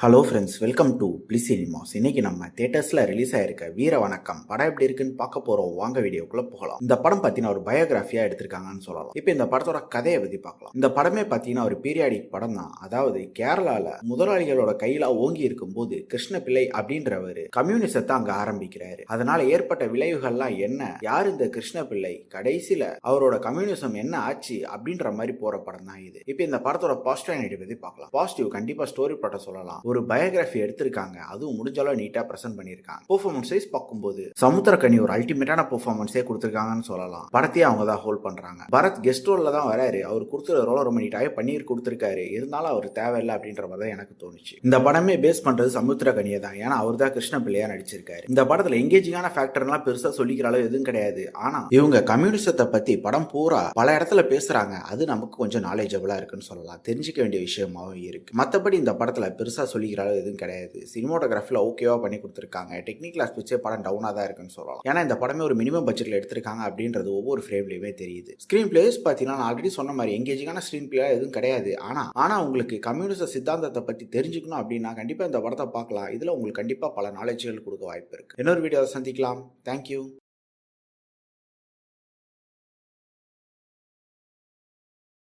Hello friends, welcome to பிளி cinemas. இன்னைக்கு நம்ம தியேட்டர்ஸ்ல ரிலீஸ் ஆயிருக்க வீர வணக்கம் படம் எப்படி இருக்குன்னு பார்க்க போறோம். வாங்க வீடியோக்குள்ள போகலாம். இந்த படம் பார்த்தீங்கன்னா ஒரு பயோகிராஃபியா எடுத்திருக்காங்கன்னு சொல்லலாம். இப்போ இந்த படத்தோட கதையை பத்தி பார்க்கலாம். இந்த படமே பார்த்தீங்கன்னா ஒரு பீரியாடிக் படம் தான். அதாவது கேரளால முதலாளிகளோட கையில ஓங்கி இருக்கும் போது கிருஷ்ண பிள்ளை அப்படின்றவரு கம்யூனிசத்தை அங்க ஆரம்பிக்கிறாரு. அதனால ஏற்பட்ட விளைவுகள்லாம் என்ன, யார் இந்த கிருஷ்ண பிள்ளை, கடைசியில அவரோட கம்யூனிசம் என்ன ஆச்சு அப்படின்ற மாதிரி போற படம் தான் இது. இப்போ இந்த படத்தோட பாசிட்டிவ் நெகட்டிவ் பத்தி பார்க்கலாம். பாசிட்டிவ் கண்டிப்பா ஸ்டோரி படம் சொல்லலாம். ஒரு பயோகிராஃபி எடுத்திருக்காங்க, அதுவும் முடிஞ்ச அளவு நீட்டா பிரசன்ட் பண்ணிருக்காங்க. பெர்ஃபார்மன்ஸ் வைஸ் பார்க்கும்போது சமுத்திரக்கனி ஒரு அல்டிமேட்டான பெர்ஃபார்மன்ஸே கொடுத்திருக்காங்கன்னு சொல்லலாம். படத்தையே அவங்க தான் ஹோல்ட் பண்றாங்க. பரத் கெஸ்ட் ரோல்ல தான் வராரு. அவர் கொடுத்துற ரோல ரொம்ப நீட்டாவே பன்னீர் கொடுத்திருக்காரு. இருந்தாலும் அவர் தேவையில்லை அப்படின்ற மாதிரி தான் எனக்கு தோணுச்சு. இந்த படமே பேஸ் பண்றது சமுத்திரக்கனியை தான். ஏன்னா அவர் தான் கிருஷ்ண பிள்ளையா நடிச்சிருக்காரு. இந்த படத்துல எங்கேஜிங்கான ஃபேக்டர்லாம் பெருசா சொல்லிக்கிற அளவு எதுவும் கிடையாது. ஆனா இவங்க கம்யூனிசத்தை பத்தி படம் பூரா பல இடத்துல பேசுறாங்க. அது நமக்கு கொஞ்சம் நாலேஜபிளா இருக்குன்னு சொல்லலாம். தெரிஞ்சுக்க வேண்டிய விஷயமாவும் இருக்கு. மத்தபடி இந்த படத்துல பெருசா சொல்லிக்கிற அளவு எதுவும் கிடையாது. சினிமோட்டோகிராஃபில ஓகேவா பண்ணி கொடுத்துருக்காங்க. டெக்னிக்கல் ஆஸ்பெக்ட்ஸே படம் டவுனா தான் இருக்குன்னு சொல்லலாம். ஏன்னா இந்த படமே ஒரு மினிமம் பட்ஜெட்ல எடுத்திருக்காங்க அப்படின்றது ஒவ்வொரு ஃப்ரேம்லயுமே தெரியுது. ஸ்கிரீன் பிளேஸ் பார்த்தீங்கன்னா நான் ஆல்ரெடி சொன்ன மாதிரி எங்கேஜிங்கான ஸ்கிரீன் பிளே எதுவும் கிடையாது. ஆனா உங்களுக்கு கம்யூனிச சித்தாந்தத்தை பத்தி தெரிஞ்சுக்கணும் அப்படின்னா கண்டிப்பா இந்த படத்தை பார்க்கலாம். இதுல உங்களுக்கு கண்டிப்பா பல நாலேஜ்கள் கொடுக்க வாய்ப்பு இருக்கு. இன்னொரு வீடியோவை சந்திக்கலாம். தேங்க்யூ.